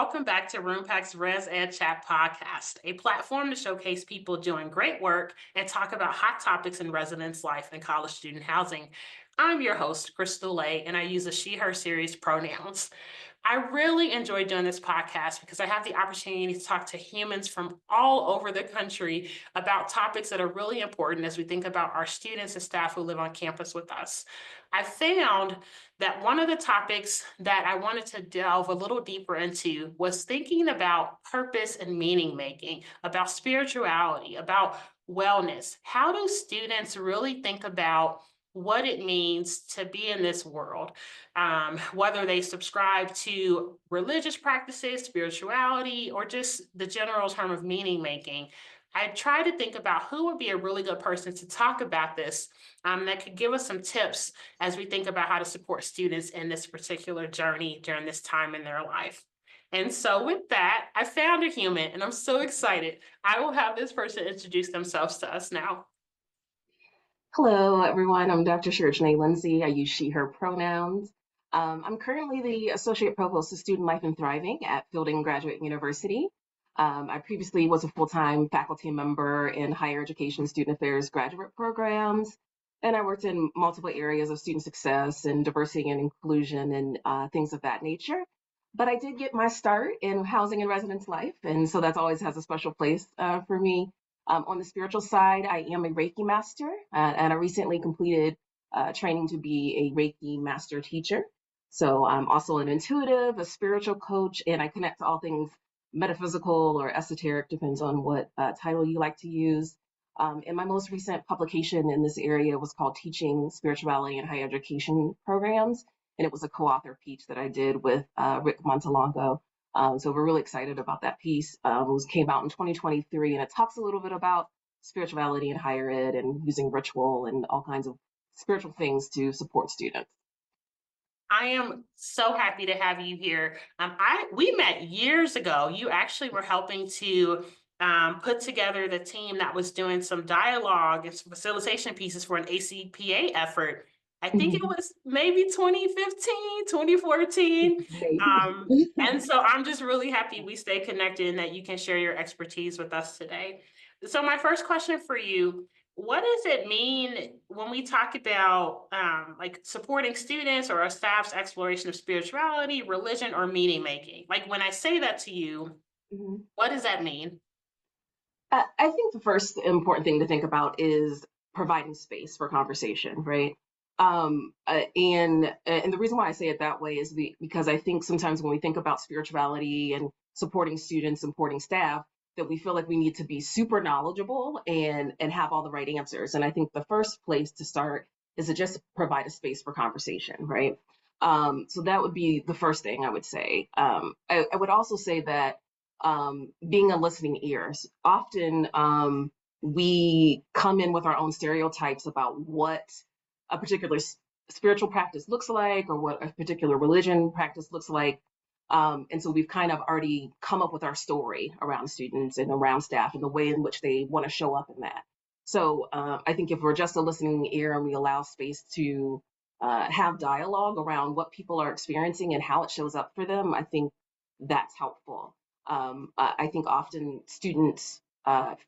welcome back to Roompact's ResEdChat podcast, a platform to showcase people doing great work and talk about hot topics in residence life and college student housing. I'm your host, Crystal Lay, and I use a she, her series pronouns. I really enjoy doing this podcast because I have the opportunity to talk to humans from all over the country about topics that are really important as we think about our students and staff who live on campus with us. I found that one of the topics that I wanted to delve a little deeper into was thinking about purpose and meaning making, about spirituality, about wellness. How do students really think about what it means to be in this world? Whether they subscribe to religious practices, spirituality, or just the general term of meaning making. I try to think about who would be a really good person to talk about this that could give us some tips as we think about how to support students in this particular journey during this time in their life. And so with that, I found a human and I'm so excited. I will have this person introduce themselves to us now. Hello, everyone. I'm Dr. Cherjanét Lenzy. I use she, her pronouns. I'm currently the Associate Provost of Student Life and Thriving at Fielding Graduate University. I previously was a full-time faculty member in higher education student affairs graduate programs, and I worked in multiple areas of student success and diversity and inclusion and things of that nature. But I did get my start in housing and residence life, and so that always has a special place for me. On the spiritual side, I am a Reiki master, and I recently completed training to be a Reiki master teacher. So I'm also an intuitive, a spiritual coach, and I connect to all things metaphysical or esoteric, depends on what title you like to use. And my most recent publication in this area was called Teaching Spirituality in Higher Education Programs, and it was a co-author piece that I did with Rick Montalongo. So we're really excited about that piece. It came out in 2023, and it talks a little bit about spirituality in higher ed and using ritual and all kinds of spiritual things to support students. I am so happy to have you here. We met years ago. You actually were helping to put together the team that was doing some dialogue and some facilitation pieces for an ACPA effort. I think it Mhm. was maybe 2015, 2014. Maybe. And so I'm just really happy we stay connected and that you can share your expertise with us today. So my first question for you, what does it mean when we talk about like supporting students or our staff's exploration of spirituality, religion, or meaning making? Like when I say that to you, Mhm. what does that mean? I think the first important thing to think about is providing space for conversation, right? And the reason why I say it that way is because I think sometimes when we think about spirituality and supporting students, supporting staff, that we feel like we need to be super knowledgeable and have all the right answers. And I think the first place to start is to just provide a space for conversation, right? So that would be the first thing I would say. I would also say that being a listening ears. Often we come in with our own stereotypes about what a particular spiritual practice looks like or what a particular religion practice looks like. And so we've kind of already come up with our story around students and around staff and the way in which they want to show up in that. So I think if we're just a listening ear and we allow space to have dialogue around what people are experiencing and how it shows up for them, I think that's helpful. I think often students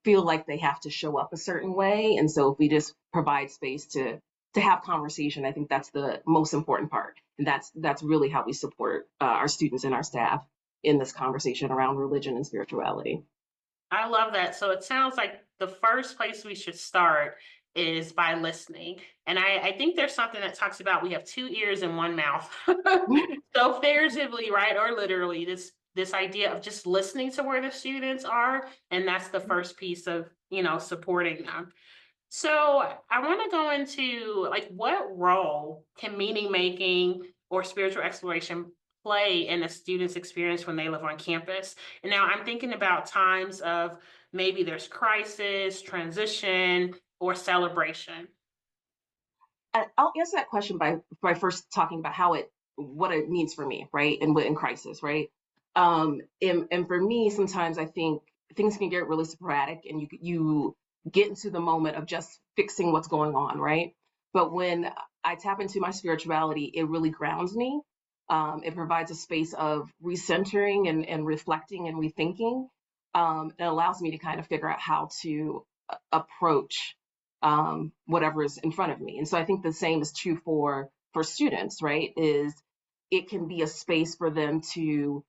feel like they have to show up a certain way, and so if we just provide space to have conversation, I think that's the most important part, and that's really how we support our students and our staff in this conversation around religion and spirituality. I love that. So it sounds like the first place we should start is by listening. And I think there's something that talks about we have two ears and one mouth. So figuratively, right, or literally, this idea of just listening to where the students are, and that's the first piece of supporting them. So I want to go into like what role can meaning making or spiritual exploration play in a student's experience when they live on campus? And now I'm thinking about times of maybe there's crisis, transition, or celebration. I'll answer that question by first talking about what it means for me, right, and what in crisis, right. And for me, sometimes I think things can get really sporadic, and you get into the moment of just fixing what's going on, right. But when I tap into my spirituality, it really grounds me. It provides a space of recentering and reflecting and rethinking. It allows me to kind of figure out how to approach whatever is in front of me. And so I think the same is true for students, right? Is it can be a space for them to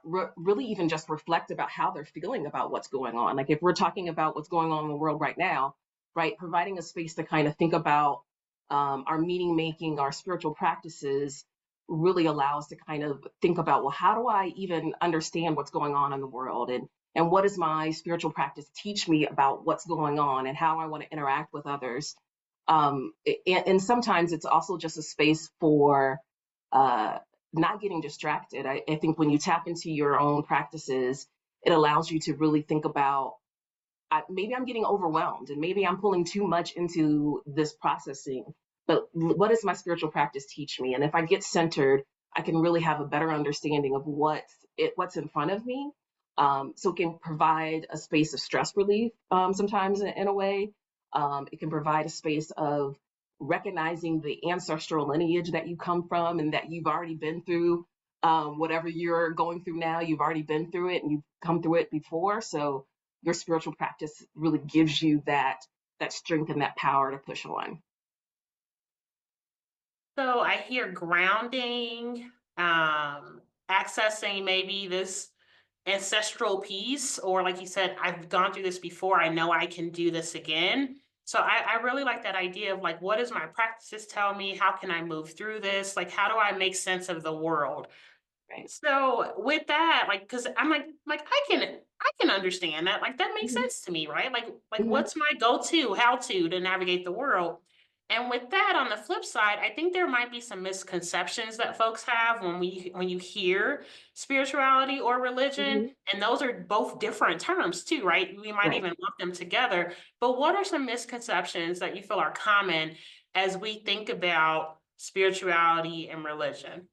really even just reflect about how they're feeling about what's going on. Like if we're talking about what's going on in the world right now, right, providing a space to kind of think about our meaning making, our spiritual practices really allows to kind of think about, well, how do I even understand what's going on in the world? And what does my spiritual practice teach me about what's going on and how I want to interact with others? And sometimes it's also just a space for uh, not getting distracted. I think when you tap into your own practices, it allows you to really think about maybe I'm getting overwhelmed and maybe I'm pulling too much into this processing. But what does my spiritual practice teach me? And if I get centered, I can really have a better understanding of what's in front of me. So it can provide a space of stress relief sometimes in a way. It can provide a space of recognizing the ancestral lineage that you come from and that you've already been through whatever you're going through now. You've already been through it and you've come through it before. So your spiritual practice really gives you that strength and that power to push on. So I hear grounding, accessing maybe this ancestral piece, or like you said, I've gone through this before. I know I can do this again. So I really like that idea of like, what does my practices tell me? How can I move through this? Like, how do I make sense of the world? Right. So with that, like, because I'm like I can understand that. Like that makes Mm-hmm. sense to me, right? Like Mm-hmm. what's my go-to how to navigate the world? And with that, on the flip side, I think there might be some misconceptions that folks have when you hear spirituality or religion, Mm-hmm. and those are both different terms too, right? We might Right. even lump them together. But what are some misconceptions that you feel are common as we think about spirituality and religion?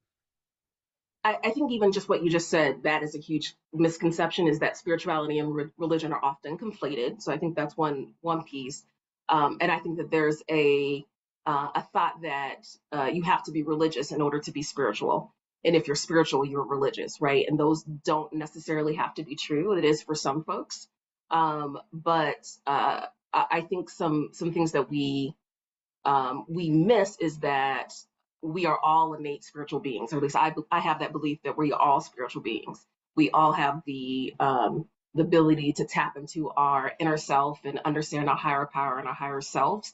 I think even just what you just said, that is a huge misconception, is that spirituality and religion are often conflated. So I think that's one piece. And I think that there's a thought that you have to be religious in order to be spiritual. And if you're spiritual, you're religious, right? And those don't necessarily have to be true. It is for some folks. But I think some things that we miss is that we are all innate spiritual beings, or at least I have that belief that we are all spiritual beings. We all have the ability to tap into our inner self and understand our higher power and our higher selves.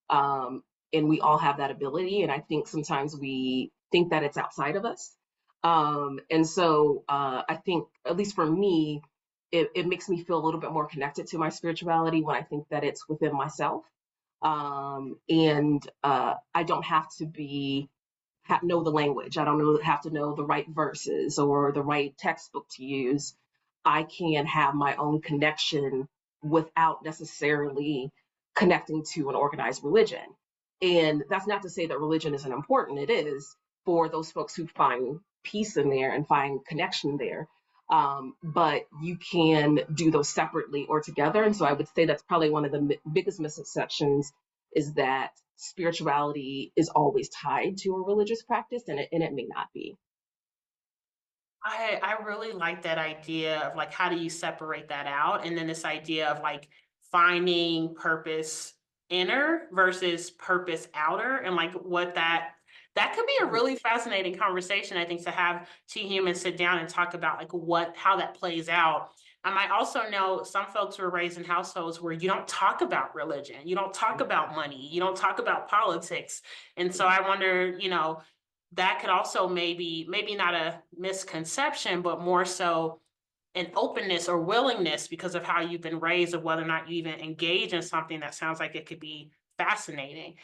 Um, and we all have that ability. And I think sometimes we think that it's outside of us. And so I think, at least for me, it makes me feel a little bit more connected to my spirituality when I think that it's within myself. And I don't have to know the language. I don't have to know the right verses or the right textbook to use. I can have my own connection without necessarily connecting to an organized religion. And that's not to say that religion isn't important. It is for those folks who find peace in there and find connection there. But you can do those separately or together. And so I would say that's probably one of the biggest misconceptions, is that spirituality is always tied to a religious practice, and it may not be. I really like that idea of like how do you separate that out? And then this idea of like finding purpose inner versus purpose outer, and like what that could be a really fascinating conversation, I think, to have two humans sit down and talk about like what how that plays out. I also know some folks were raised in households where you don't talk about religion, you don't talk about money, you don't talk about politics. And so I wonder, that could also maybe not a misconception, but more so an openness or willingness because of how you've been raised, of whether or not you even engage in something that sounds like it could be fascinating.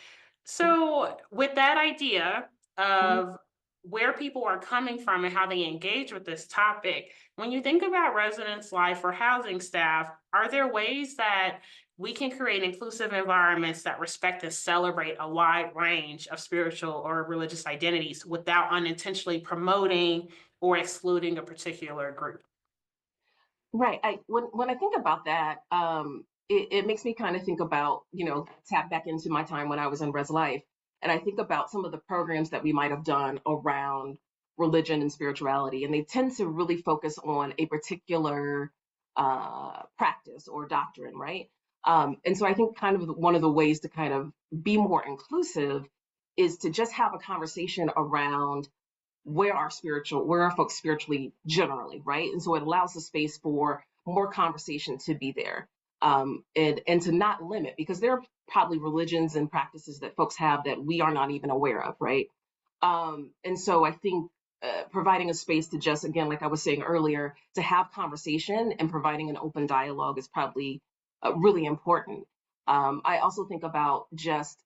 So, with that idea of where people are coming from and how they engage with this topic, when you think about residence life or housing staff, are there ways that we can create inclusive environments that respect and celebrate a wide range of spiritual or religious identities without unintentionally promoting or excluding a particular group? Right. When I think about that, it makes me kind of think about, tap back into my time when I was in Res Life. And I think about some of the programs that we might have done around religion and spirituality, and they tend to really focus on a particular practice or doctrine, right? And so I think kind of one of the ways to kind of be more inclusive is to just have a conversation around where are folks spiritually generally, right? And so it allows the space for more conversation to be there, and to not limit, because there are probably religions and practices that folks have that we are not even aware of, right? And so I think providing a space to just, again, like I was saying earlier, to have conversation and providing an open dialogue is probably really important. I also think about just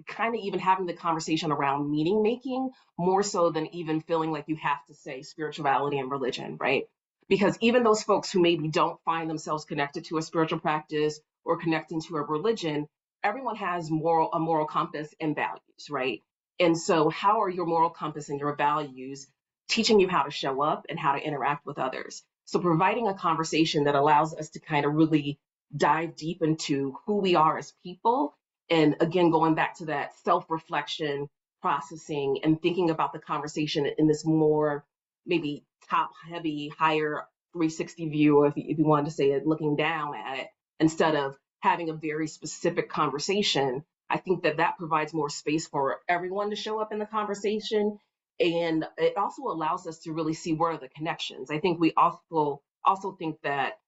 kind of even having the conversation around meaning making more so than even feeling like you have to say spirituality and religion, right? Because even those folks who maybe don't find themselves connected to a spiritual practice or connecting to a religion, everyone has a moral compass and values, right? And so how are your moral compass and your values teaching you how to show up and how to interact with others? So providing a conversation that allows us to kind of really dive deep into who we are as people, and again, going back to that self-reflection, processing, and thinking about the conversation in this more maybe top heavy, higher 360 view, or if you wanted to say it, looking down at it, instead of having a very specific conversation. I think that that provides more space for everyone to show up in the conversation. And it also allows us to really see where are the connections. I think we also think that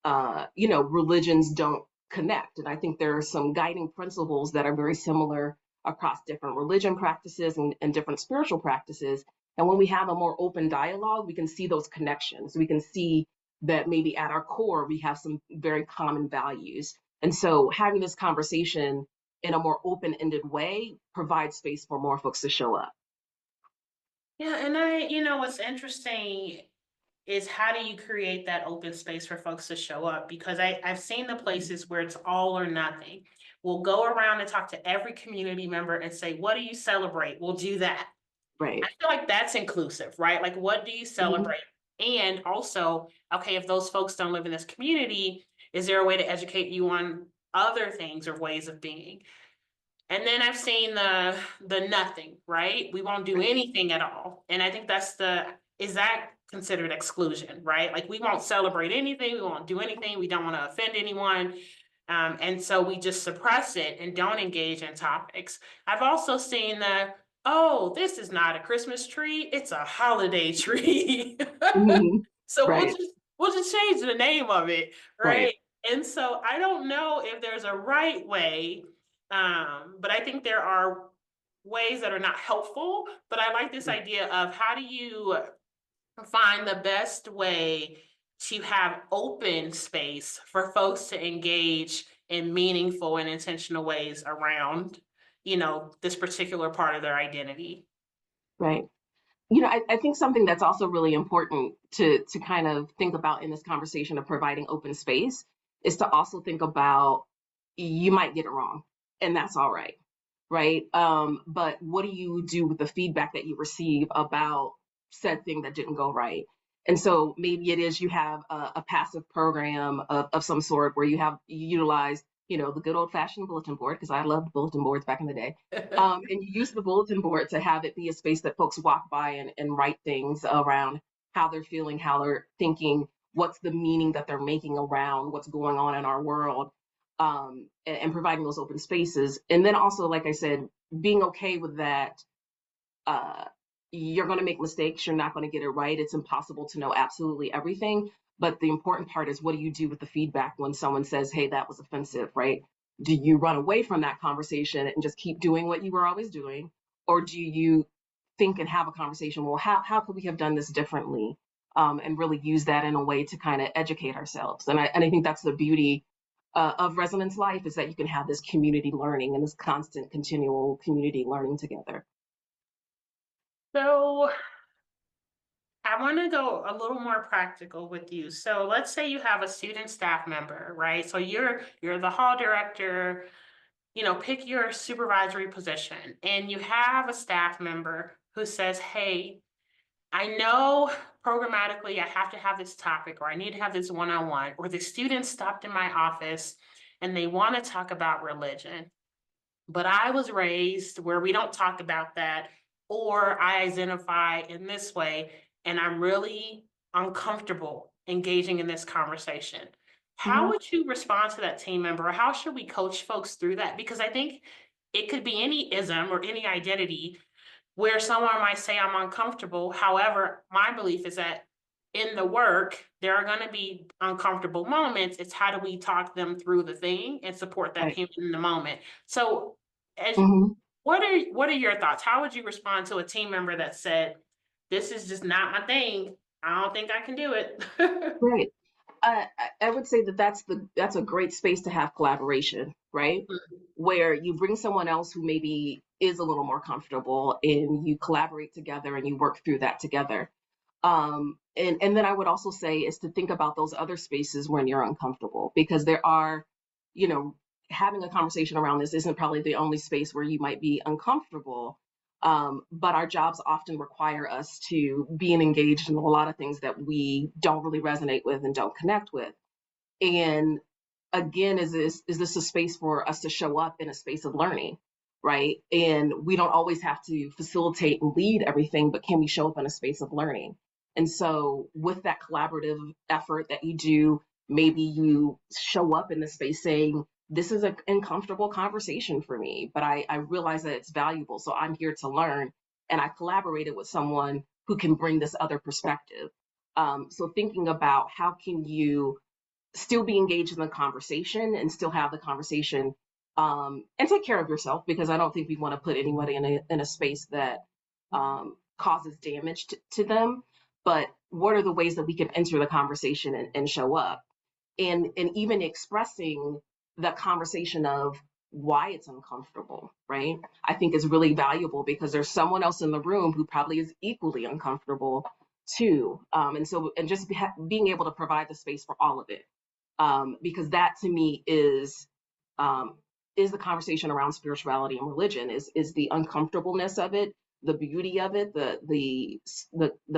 religions don't connect. And I think there are some guiding principles that are very similar across different religion practices and different spiritual practices. And when we have a more open dialogue, we can see those connections. We can see that maybe at our core, we have some very common values. And so having this conversation in a more open-ended way provides space for more folks to show up. Yeah, and what's interesting is how do you create that open space for folks to show up? Because I've seen the places where it's all or nothing. We'll go around and talk to every community member and say, what do you celebrate? We'll do that. I Right. feel like that's inclusive, right? Like, what do you Mhm. celebrate? And also, okay, if those folks don't live in this community, is there a way to educate you on other things or ways of being? And then I've seen the nothing, right? We won't do Right. anything at all. And I think that's is that considered exclusion, right? Like we won't celebrate anything, we won't do anything, we don't want to offend anyone. And so we just suppress it and don't engage in topics. I've also seen oh, this is not a Christmas tree, it's a holiday tree. Mhm. So Right. we'll just change the name of it, Right. right? And so I don't know if there's a right way, but I think there are ways that are not helpful. But I like this Right. idea of how do you find the best way to have open space for folks to engage in meaningful and intentional ways around, this particular part of their identity. Right. I think something that's also really important to kind of think about in this conversation of providing open space is to also think about you might get it wrong, and that's all right, right? But what do you do with the feedback that you receive about said thing that didn't go right? And so maybe it is you have a passive program of some sort where you utilize, the good old fashioned bulletin board, because I loved bulletin boards back in the day. And you use the bulletin board to have it be a space that folks walk by and write things around how they're feeling, how they're thinking, what's the meaning that they're making around what's going on in our world, and providing those open spaces. And then also, like I said, being okay with that. Uh, you're going to make mistakes. You're not going to get it right. It's impossible to know absolutely everything. But the important part is, what do you do with the feedback when someone says, hey, that was offensive, right? Do you run away from that conversation and just keep doing what you were always doing? Or do you think and have a conversation? Well, how could we have done this differently? And really use that in a way to kind of educate ourselves. And I think that's the beauty of resonance life, is that you can have this community learning and this constant, continual community learning together. So I want to go a little more practical with you. So let's say you have a student staff member, right? So you're the hall director, pick your supervisory position, and you have a staff member who says, "Hey, I know programmatically I have to have this topic, or I need to have this one-on-one, or the student stopped in my office and they want to talk about religion, but I was raised where we don't talk about that, or I identify in this way, and I'm really uncomfortable engaging in this conversation. How Mhm. would you respond to that team member? Or how should we coach folks through that? Because I think it could be any ism or any identity where someone might say, I'm uncomfortable. However, my belief is that in the work, there are going to be uncomfortable moments. It's how do we talk them through the thing and support that Right. human in the moment. So, as Mhm. what are your thoughts? How would you respond to a team member that said, "This is just not my thing. I don't think I can do it." Right. I would say that that's a great space to have collaboration, right? Where you bring someone else who maybe is a little more comfortable and you collaborate together and you work through that together. And then I would also say is to think about those other spaces when you're uncomfortable, because there are, you know, having a conversation around this isn't probably the only space where you might be uncomfortable. But our jobs often require us to be engaged in a lot of things that we don't really resonate with and don't connect with. And again, is this a space for us to show up in a space of learning, right? And we don't always have to facilitate and lead everything, but can we show up in a space of learning? And so with that collaborative effort that you do, maybe you show up in the space saying, this is an uncomfortable conversation for me, but I realize that it's valuable. So I'm here to learn. And I collaborated with someone who can bring this other perspective. So thinking about how can you still be engaged in the conversation and still have the conversation, and take care of yourself, because I don't think we want to put anybody in a space that causes damage to them. But what are the ways that we can enter the conversation and show up, and even expressing the conversation of why it's uncomfortable, right? I think is really valuable because there's someone else in the room who probably is equally uncomfortable too. And just being able to provide the space for all of it, because that to me um, is the conversation around spirituality and religion, is the uncomfortableness of it, the beauty of it, the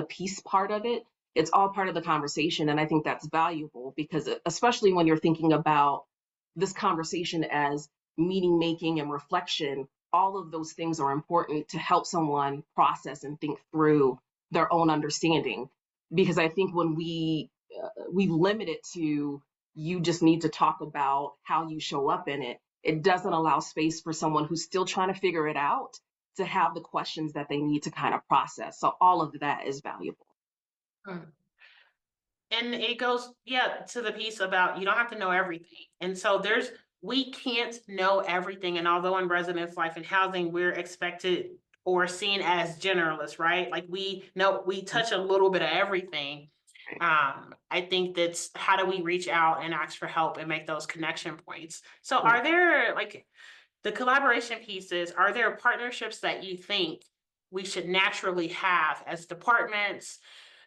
peace part of it. It's all part of the conversation, and I think that's valuable because especially when you're thinking about this conversation as meaning making and reflection, all of those things are important to help someone process and think through their own understanding. Because I think when we limit it to, you just need to talk about how you show up in it, it doesn't allow space for someone who's still trying to figure it out to have the questions that they need to kind of process. So all of that is valuable. Mm. And it goes, yeah, to the piece about you don't have to know everything. And so we can't know everything. And although in residence life and housing, we're expected or seen as generalists, right? Like we know we touch a little bit of everything. I think that's how do we reach out and ask for help and make those connection points. So Right. are there like the collaboration pieces, are there partnerships that you think we should naturally have as departments?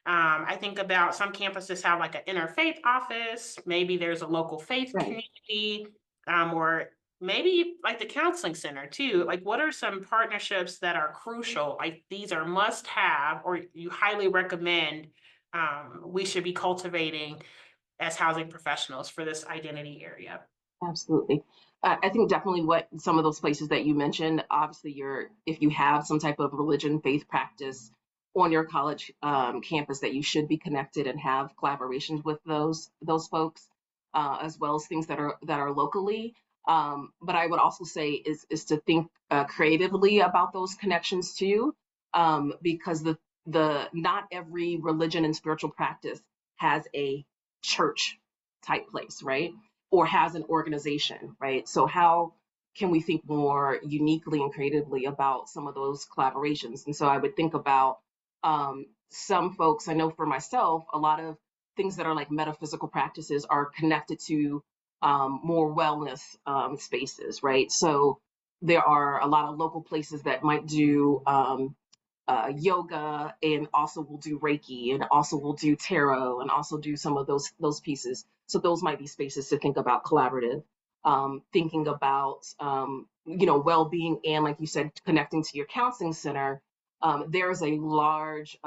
I think about some campuses have like an interfaith office. Maybe there's a local faith Right. community, or maybe like the counseling center too. Like, what are some partnerships that are crucial? Like, these are must have, or you highly recommend we should be cultivating as housing professionals for this identity area. Absolutely. I think definitely what some of those places that you mentioned, obviously if you have some type of religion, faith practice on your college campus, that you should be connected and have collaborations with those folks, as well as things that are locally. But I would also say is to think creatively about those connections too, because the not every religion and spiritual practice has a church type place, right? Or has an organization, right? So how can we think more uniquely and creatively about some of those collaborations? And so I would think about some folks, I know for myself, a lot of things that are like metaphysical practices are connected to more wellness spaces, right? So there are a lot of local places that might do yoga, and also will do Reiki, and also will do tarot, and also do some of those pieces. So those might be spaces to think about collaborative, thinking about well-being, and like you said, connecting to your counseling center. There's a large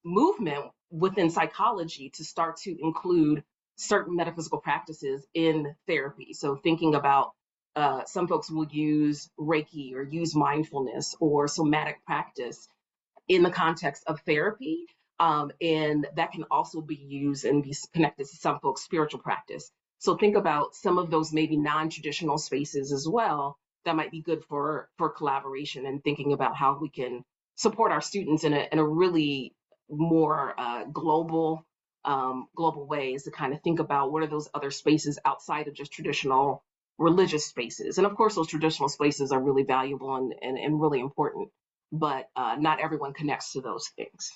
movement within psychology to start to include certain metaphysical practices in therapy. So thinking about some folks will use Reiki or use mindfulness or somatic practice in the context of therapy. And that can also be used and be connected to some folks' spiritual practice. So think about some of those maybe non-traditional spaces as well that might be good for collaboration and thinking about how we can support our students in a really more global ways to kind of think about what are those other spaces outside of just traditional religious spaces. And of course, those traditional spaces are really valuable and really important, but not everyone connects to those things.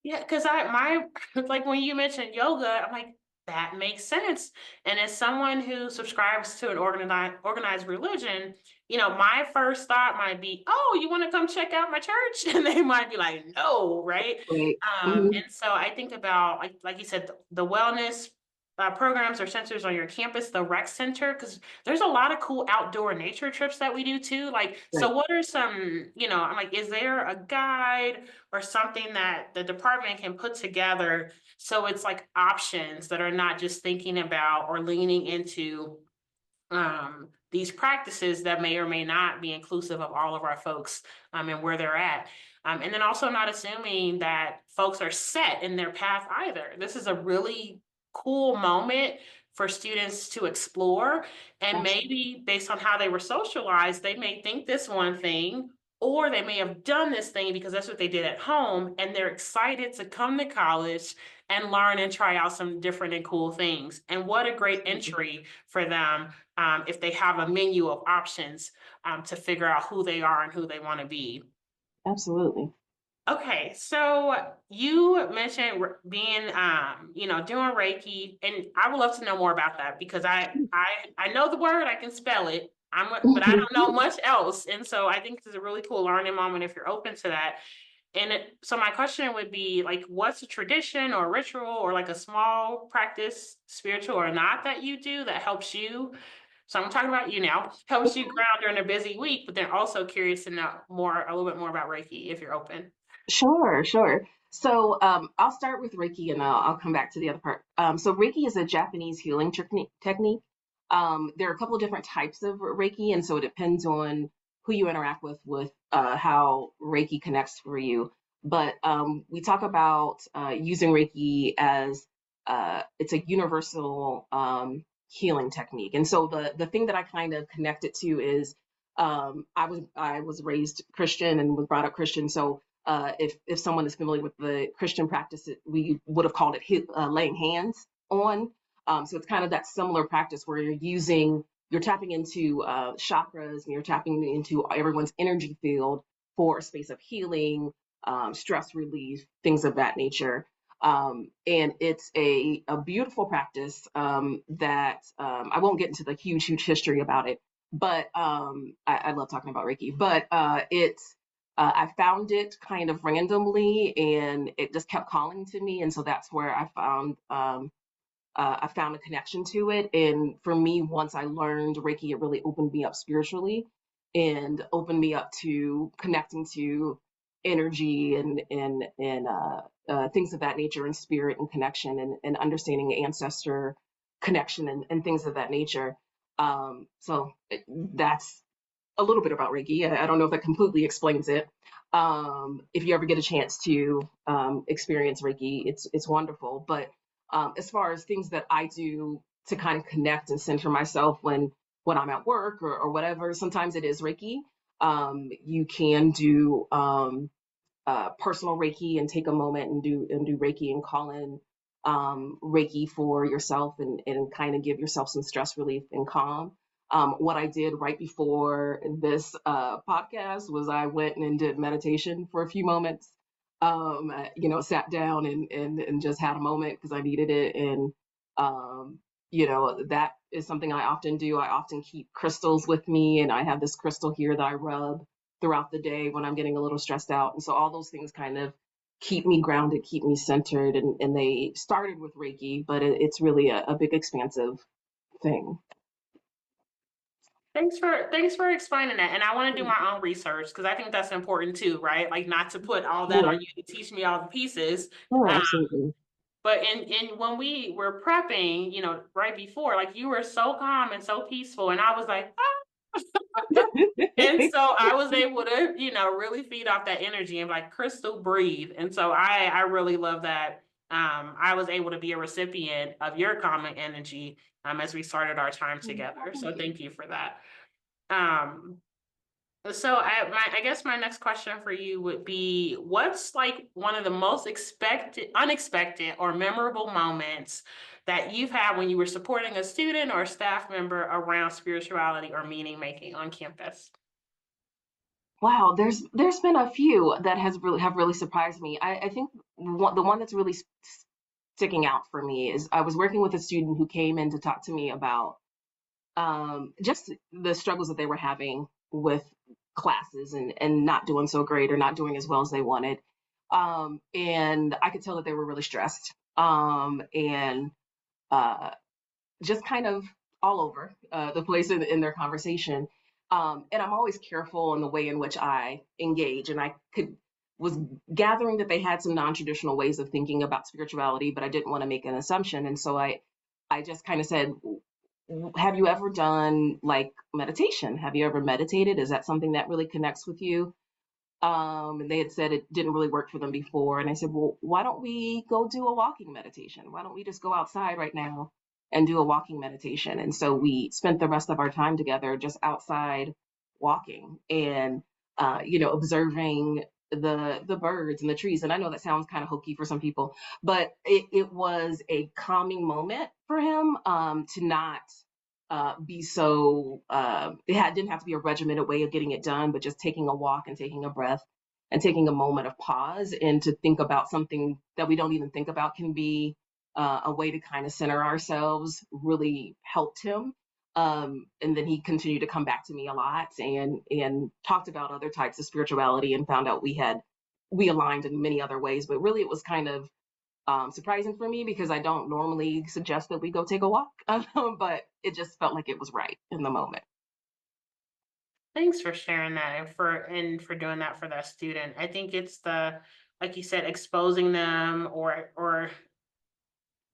Yeah, because my like when you mentioned yoga, I'm like, that makes sense. And as someone who subscribes to an organized religion, my first thought might be, "Oh, you want to come check out my church?" And they might be like, "No," right? Right. Hmm. And so I think about like you said, the wellness programs or centers on your campus, the rec center, because there's a lot of cool outdoor nature trips that we do too. Like, so Right. what are some, I'm like, is there a guide or something that the department can put together so it's like options that are not just thinking about or leaning into these practices that may or may not be inclusive of all of our folks and where they're at. And then also not assuming that folks are set in their path either. This is a really cool moment for students to explore. And Absolutely. maybe based on how they were socialized, they may think this one thing, or they may have done this thing because that's what they did at home. And they're excited to come to college and learn and try out some different and cool things. And what a great Absolutely. entry for them if they have a menu of options to figure out who they are and who they want to be. Absolutely. Okay, so you mentioned being, doing Reiki, and I would love to know more about that because I know the word, I can spell it, but I don't know much else, and so I think this is a really cool learning moment if you're open to that. So my question would be like, what's a tradition or ritual or like a small practice, spiritual or not, that you do that helps you? So I'm talking about you now, helps you ground during a busy week, but then also curious to know a little bit more about Reiki if you're open. Sure, sure. So I'll start with Reiki and I'll come back to the other part. So Reiki is a Japanese healing technique. There are a couple of different types of Reiki, and so it depends on who you interact with how Reiki connects for you. But we talk about using Reiki as it's a universal healing technique. And so the thing that I kind of connect it to is I was raised Christian and was brought up Christian, so if someone is familiar with the Christian practice, we would have called it laying hands on. So it's kind of that similar practice where you're tapping into chakras and you're tapping into everyone's energy field for a space of healing, stress relief, things of that nature. And it's a beautiful practice that I won't get into the huge history about it, but I love talking about Reiki, but I found it kind of randomly, and it just kept calling to me, and so that's where I found a connection to it. And for me, once I learned Reiki, it really opened me up spiritually, and opened me up to connecting to energy and things of that nature, and spirit and connection, and understanding ancestor connection and things of that nature. That's a little bit about Reiki. I don't know if that completely explains it. If you ever get a chance to experience Reiki, it's wonderful. But as far as things that I do to kind of connect and center myself when I'm at work or whatever, sometimes it is Reiki. You can do personal Reiki and take a moment and do Reiki and call in Reiki for yourself and kind of give yourself some stress relief and calm. What I did right before this podcast was I went and did meditation for a few moments. Sat down and just had a moment because I needed it. And that is something I often do. I often keep crystals with me, and I have this crystal here that I rub throughout the day when I'm getting a little stressed out. And so all those things kind of keep me grounded, keep me centered. And they started with Reiki, but it's really a big expansive thing. Thanks for explaining that. And I want to do my own research because I think that's important too, right? Like not to put all that on Sure, you to teach me all the pieces. sure, Um, absolutely. But in when we were prepping, right before, like you were so calm and so peaceful, and I was like, and so I was able to, really feed off that energy and like Crystal breathe. And so I really love that. I was able to be a recipient of your common energy as we started our time together. So Thank you. thank you for that. Um, so I guess my next question for you would be, what's like one of the most unexpected or memorable moments that you've had when you were supporting a student or a staff member around spirituality or meaning making on campus? Wow, there's been a few that have really surprised me. I think the one that's really sticking out for me is I was working with a student who came in to talk to me about just the struggles that they were having with classes and not doing so great or not doing as well as they wanted. And I could tell that they were really stressed. And uh, just kind of all over the place in their conversation. And I'm always careful in the way in which I engage. And I was gathering that they had some non-traditional ways of thinking about spirituality, but I didn't want to make an assumption. And so I just kind of said, have you ever done like meditation? Have you ever meditated? Is that something that really connects with you? And they had said it didn't really work for them before. And I said, well, why don't we go do a walking meditation? Why don't we just go outside right now and do a walking meditation? And so we spent the rest of our time together just outside walking and, observing the birds and the trees. And I know that sounds kind of hokey for some people, but it was a calming moment for him to not be so didn't have to be a regimented way of getting it done, but just taking a walk and taking a breath and taking a moment of pause and to think about something that we don't even think about can be a way to kind of center ourselves really helped him. And then he continued to come back to me a lot and talked about other types of spirituality and found out we aligned in many other ways, but really it was kind of surprising for me because I don't normally suggest that we go take a walk, but it just felt like it was right in the moment. Thanks for sharing that and for doing that for that student. I think it's the, like you said, exposing them or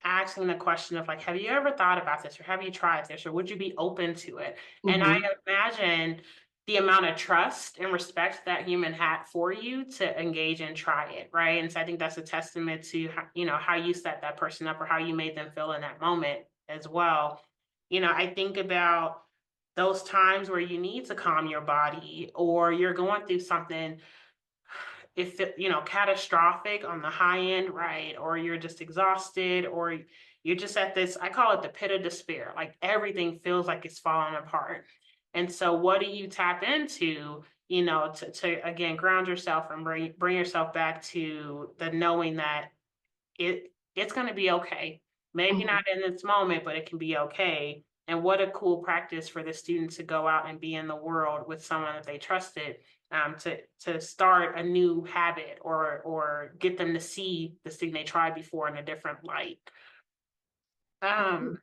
asking the question of like, have you ever thought about this or have you tried this or would you be open to it? And I Hmm. imagine the amount of trust and respect that human had for you to engage and try it, right? And so I think that's a testament to how you set that person up or how you made them feel in that moment as well. I think about those times where you need to calm your body or you're going through something, if it, catastrophic on the high end, right? Or you're just exhausted, or you're just at this, I call it the pit of despair. Like everything feels like it's falling apart. And so what do you tap into, to again ground yourself and bring yourself back to the knowing that it's gonna be okay. Maybe Hmm. not in this moment, but it can be okay. And what a cool practice for the student to go out and be in the world with someone that they trusted, to start a new habit or get them to see this thing they tried before in a different light. Um,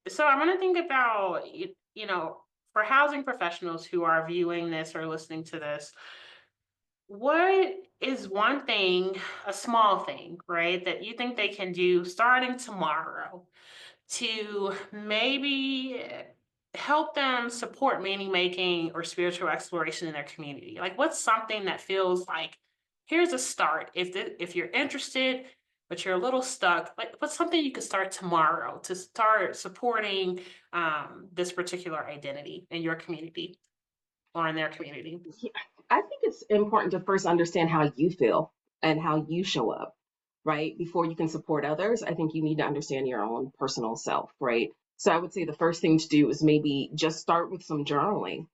so I want to think about for housing professionals who are viewing this or listening to this, what is one thing, a small thing, right, that you think they can do starting tomorrow to maybe help them support meaning making or spiritual exploration in their community? Like, what's something that feels like, here's a start. If you're interested, but you're a little stuck, like, what's something you could start tomorrow to start supporting this particular identity in your community or in their community? Yeah, I think it's important to first understand how you feel and how you show up, right? Before you can support others, I think you need to understand your own personal self, right? So I would say the first thing to do is maybe just start with some journaling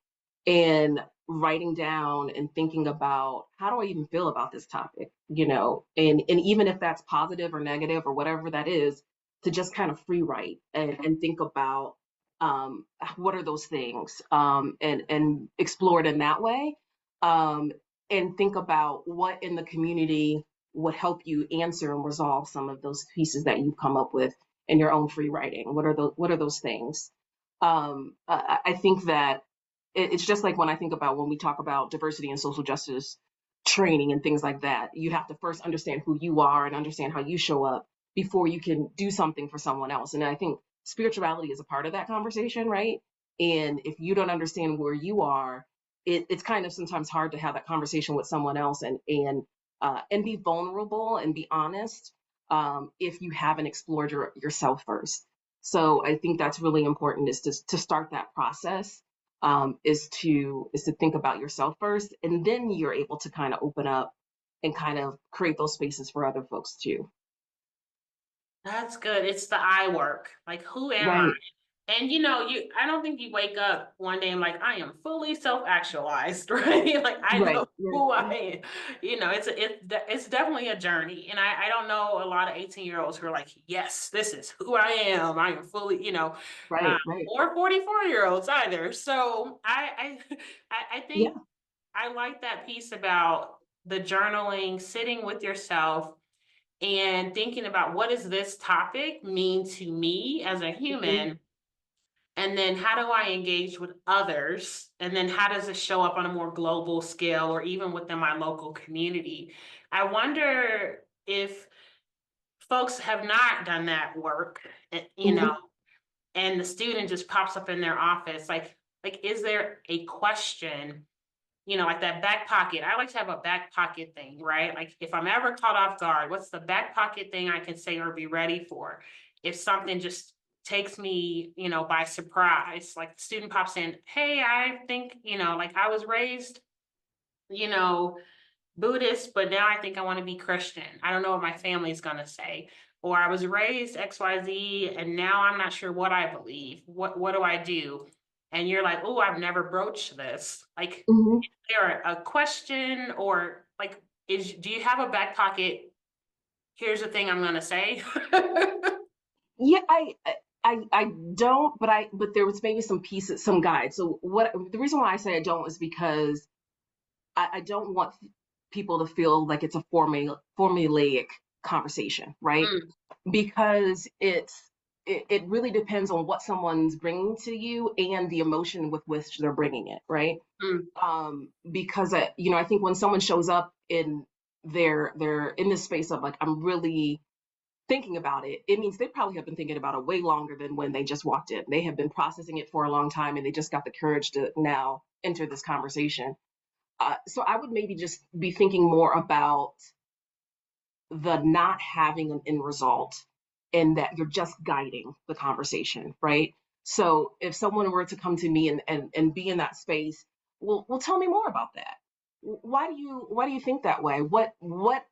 and writing down and thinking about how do I even feel about this topic, and even if that's positive or negative or whatever that is, to just kind of free write and think about what are those things, and explore it in that way, um, and think about what in the community would help you answer and resolve some of those pieces that you've come up with in your own free writing. What are those things? I think that it's just like when I think about when we talk about diversity and social justice training and things like that, you have to first understand who you are and understand how you show up before you can do something for someone else. And I think spirituality is a part of that conversation, right? And if you don't understand where you are, it's kind of sometimes hard to have that conversation with someone else and be vulnerable and be honest, if you haven't explored yourself first. So I think that's really important, is to start that process, is to think about yourself first, and then you're able to kind of open up and kind of create those spaces for other folks too. That's good. It's the I work. Like, who am I? Right, And I don't think you wake up one day and like, I am fully self-actualized, right? Like, I right, know right, who I am. It's definitely a journey. And I don't know a lot of 18-year-olds who are like, yes, this is who I am. I am fully, right, right. or 44-year-olds either. So I Yeah. think I like that piece about the journaling, sitting with yourself and thinking about, what does this topic mean to me as a Mhm, human? And then how do I engage with others? And then how does it show up on a more global scale or even within my local community? I wonder if folks have not done that work, mhm, and the student just pops up in their office. Like, is there a question, like that back pocket? I like to have a back pocket thing, right? Like, if I'm ever caught off guard, what's the back pocket thing I can say or be ready for? If something just takes me, by surprise, like the student pops in, hey, I think, like I was raised, you know, Buddhist, but now I think I want to be Christian. I don't know what my family's going to say. Or I was raised XYZ and now I'm not sure what I believe. What do I do? And you're like, oh, I've never broached this. Like, mhm. there a question, or like, is do you have a back pocket? Here's the thing I'm gonna say. Yeah, I don't, but there was maybe some pieces, some guides. So what the reason why I say I don't is because I don't want people to feel like it's a formulaic conversation, right? Mm, Because it really depends on what someone's bringing to you and the emotion with which they're bringing it, right? mm. Because I think when someone shows up in they're in this space of like, I'm really thinking about it, it means they probably have been thinking about it way longer than when they just walked in. They have been processing it for a long time, and they just got the courage to now enter this conversation. So I would maybe just be thinking more about the not having an end result, and that you're just guiding the conversation, right? So if someone were to come to me and be in that space, well, tell me more about that. Why do you think that way? What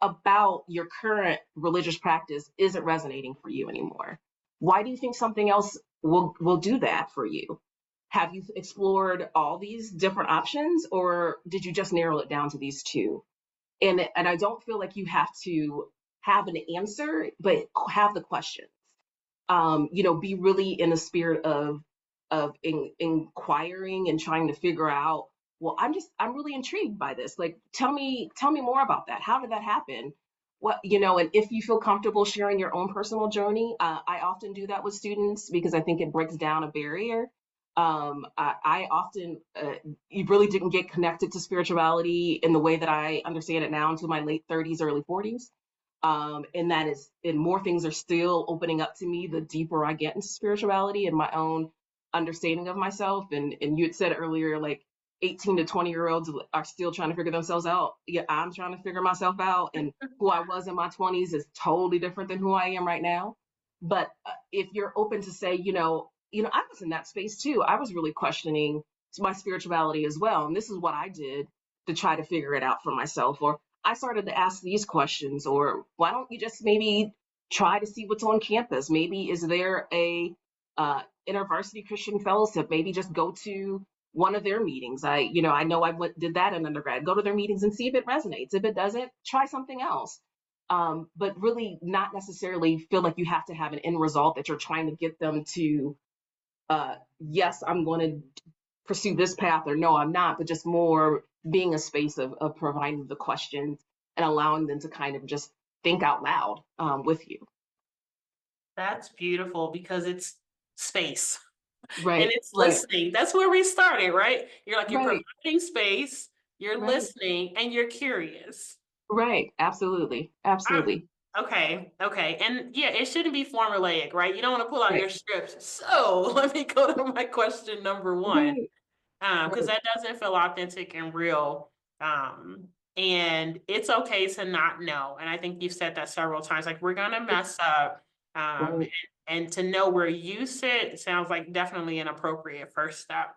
about your current religious practice isn't resonating for you anymore? Why do you think something else will do that for you? Have you explored all these different options, or did you just narrow it down to these two? And I don't feel like you have to have an answer, but have the questions. Be really in the spirit of inquiring and trying to figure out. Well, I'm really intrigued by this. Like, tell me more about that. How did that happen? And if you feel comfortable sharing your own personal journey, I often do that with students because I think it breaks down a barrier. I often you really didn't get connected to spirituality in the way that I understand it now until my late 30s, early 40s. And more things are still opening up to me the deeper I get into spirituality and my own understanding of myself. And you had said earlier, like 18 to 20-year-olds are still trying to figure themselves out. Yeah, I'm trying to figure myself out. And who I was in my 20s is totally different than who I am right now. But if you're open to say, I was in that space too. I was really questioning my spirituality as well. And this is what I did to try to figure it out for myself. Or I started to ask these questions. Or why don't you just maybe try to see what's on campus? Maybe is there a InterVarsity Christian Fellowship? Maybe just go to one of their meetings. I know did that in undergrad. Go to their meetings and see if it resonates. If it doesn't, try something else. But really not necessarily feel like you have to have an end result that you're trying to get them to, yes, I'm going to pursue this path, or no, I'm not, but just more being a space of providing the questions and allowing them to kind of just think out loud, with you. That's beautiful because it's space and Right, it's right, listening. That's where we started, right? You're right, providing space, you're right, listening, and you're curious. right. Absolutely, I'm absolutely. Okay, okay. And yeah, it shouldn't be formulaic, right? You don't want to pull out Right. your scripts. So let me go to my question number one, Right. because Right. that doesn't feel authentic and real. Um, and it's okay to not know. And I think you've said that several times, like we're gonna mess up. Right. And to know where you sit sounds like definitely an appropriate first step.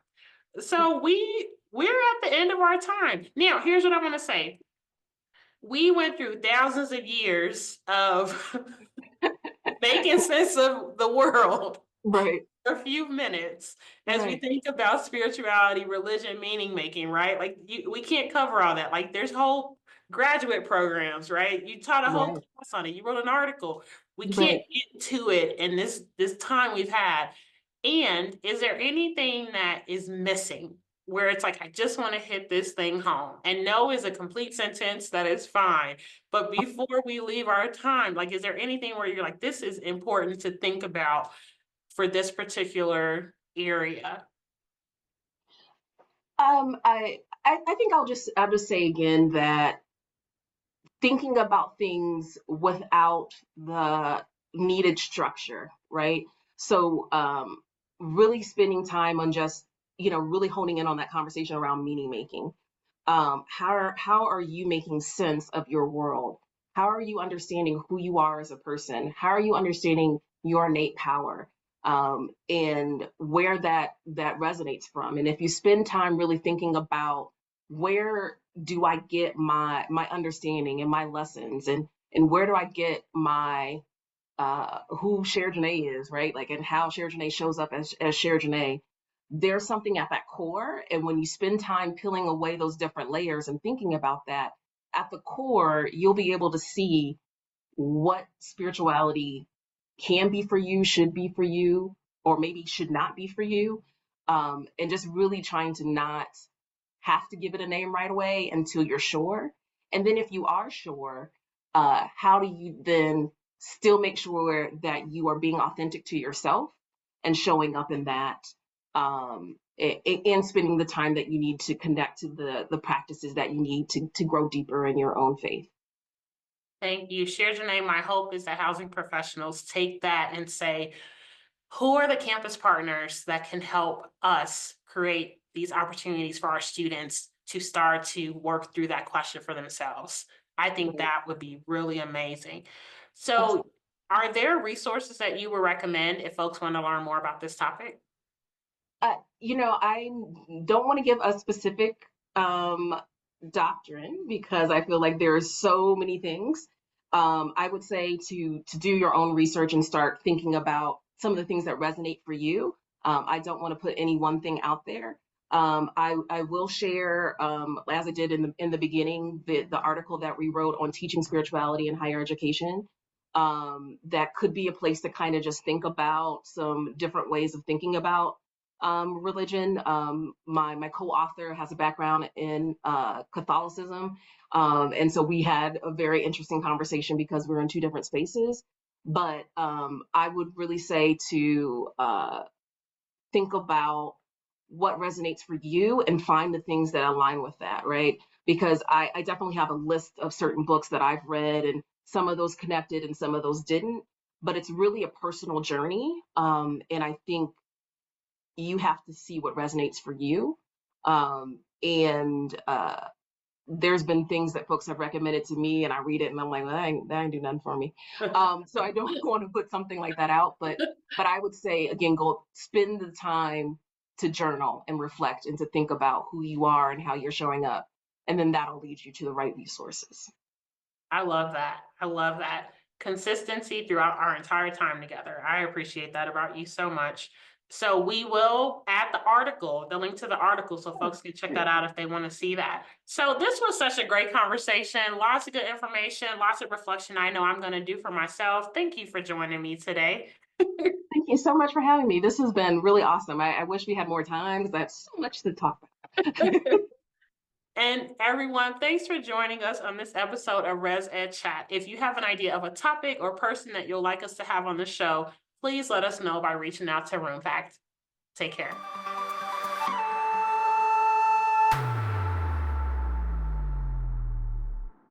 So we're at the end of our time. Now, here's what I want to say. We went through thousands of years of making sense of the world Right. for a few minutes as we Right. think about spirituality, religion, meaning making, right? Like we can't cover all that. Like there's whole graduate programs, right? You taught a whole Right. class on it. You wrote an article. We can't Right. get to it in this time we've had. And is there anything that is missing where it's like, I just want to hit this thing home? And no is a complete sentence that is fine. But before we leave our time, like, is there anything where you're like, this is important to think about for this particular area? I think I'll just say again that thinking about things without the needed structure, right? So really spending time on just, really honing in on that conversation around meaning making. How are you making sense of your world? How are you understanding who you are as a person? How are you understanding your innate power? And where that resonates from. And if you spend time really thinking about where do I get my understanding and my lessons, and where do I get my who Cherjanét is, right? Like, and how Cherjanét shows up as Cherjanét. There's something at that core, and when you spend time peeling away those different layers and thinking about that, at the core, you'll be able to see what spirituality can be for you, should be for you, or maybe should not be for you. And just really trying to not have to give it a name right away until you're sure. And then if you are sure, how do you then still make sure that you are being authentic to yourself and showing up in that, and spending the time that you need to connect to the practices that you need to grow deeper in your own faith. Thank you. Share your name. My hope is that housing professionals take that and say, who are the campus partners that can help us create these opportunities for our students to start to work through that question for themselves? I think Right. that would be really amazing. That's, So, are there resources that you would recommend if folks want to learn more about this topic? I don't want to give a specific um, doctrine because I feel like there are so many things. I would say to do your own research and start thinking about some of the things that resonate for you. I don't want to put any one thing out there. I will share, as I did in the beginning, the article that we wrote on teaching spirituality in higher education. That could be a place to kind of just think about some different ways of thinking about religion. My co-author has a background in Catholicism, and so we had a very interesting conversation because we're in two different spaces. But I would really say to think about what resonates for you and find the things that align with that, right? Because I definitely have a list of certain books that I've read, and some of those connected and some of those didn't. But it's really a personal journey, and I think you have to see what resonates for you. And there's been things that folks have recommended to me, and I read it, and I'm like, well, that ain't do nothing for me. So I don't want to put something like that out, but I would say again, go spend the time to journal and reflect and to think about who you are and how you're showing up, and then that'll lead you to the right resources. I love that. I love that. Consistency throughout our entire time together. I appreciate that about you so much. So we will add the link to the article so Oh, folks can check that great. out if they want to see that. So this was such a great conversation. Lots of good information, lots of reflection I know I'm going to do for myself. Thank you for joining me today. Thank you so much for having me. This has been really awesome. I wish we had more time because I have so much to talk about. And everyone, thanks for joining us on this episode of Res Ed Chat. If you have an idea of a topic or person that you'll like us to have on the show, please let us know by reaching out to Roompact. Take care.